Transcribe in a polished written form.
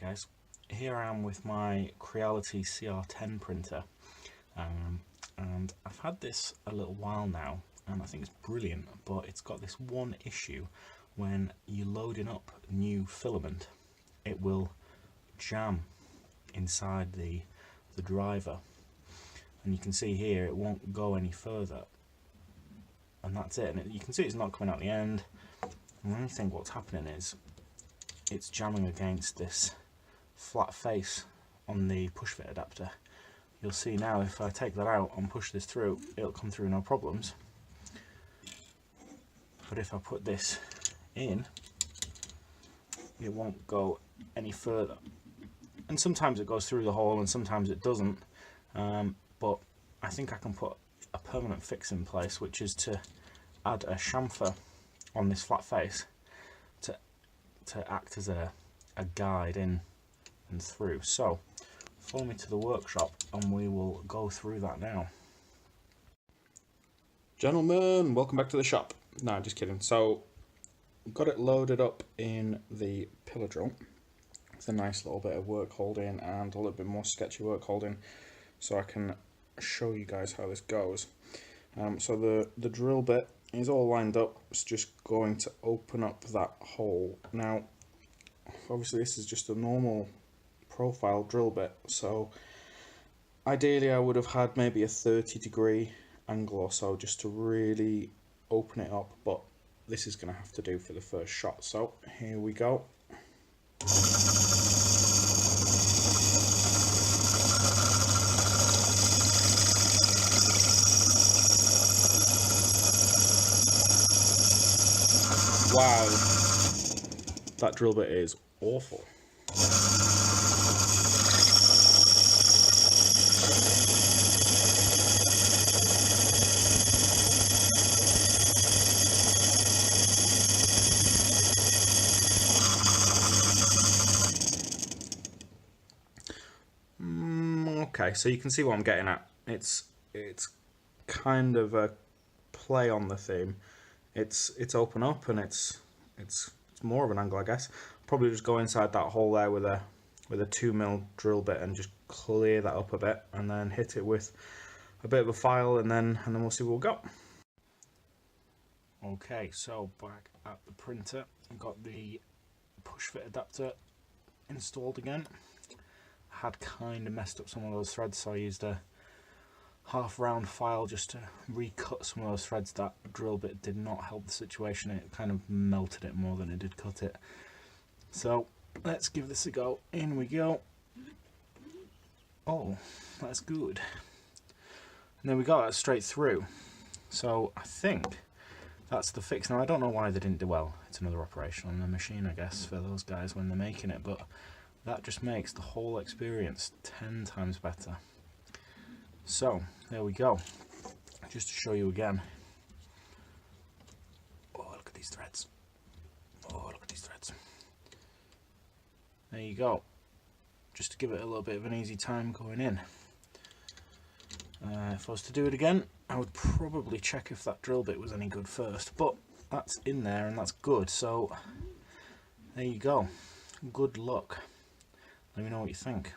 guys, here I am with my Creality CR10 printer, and I've had this a little while now and I think it's brilliant, but it's got this one issue. When you're loading up new filament, it will jam inside the driver, and you can see here it won't go any further, and that's it. And you can see it's not coming out the end, and I think what's happening is it's jamming against this flat face on the push fit adapter. You'll see now if I take that out and push this through, it'll come through no problems, but if I put this in, it won't go any further. And sometimes it goes through the hole and sometimes it doesn't, but I think I can put a permanent fix in place, which is to add a chamfer on this flat face to act as a guide in and through. So follow me to the workshop and we will go through that now. Gentlemen, welcome back to the shop. No, just kidding. So got it loaded up in the pillar drill. It's a nice little bit of work holding and a little bit more sketchy work holding, so I can show you guys how this goes. So the drill bit is all lined up. It's just going to open up that hole. Now obviously this is just a normal profile drill bit, so ideally I would have had maybe a 30-degree angle or so just to really open it up, but this is going to have to do for the first shot. So here we go. Wow, that drill bit is awful. Okay, so you can see what I'm getting at. It's kind of a play on the theme. It's open up and it's more of an angle, I guess. Probably just go inside that hole there with a 2mm drill bit and just clear that up a bit, and then hit it with a bit of a file, and then we'll see what we've got. Okay, so back at the printer, I've got the push fit adapter installed again. Had kind of messed up some of those threads, so I used a half round file just to recut some of those threads. That drill bit did not help the situation. It kind of melted it more than it did cut it. So let's give this a go. In we go. Oh, that's good. And there we go, that's straight through. So I think that's the fix. Now I don't know why they didn't do well. It's another operation on the machine, I guess, for those guys when they're making it, but that just makes the whole experience 10 times better. So there we go, just to show you again. Oh, look at these threads. Oh, look at these threads. There you go, just to give it a little bit of an easy time going in. If I was to do it again, I would probably check if that drill bit was any good first, but that's in there and that's good. So there you go, good luck. Let me know what you think.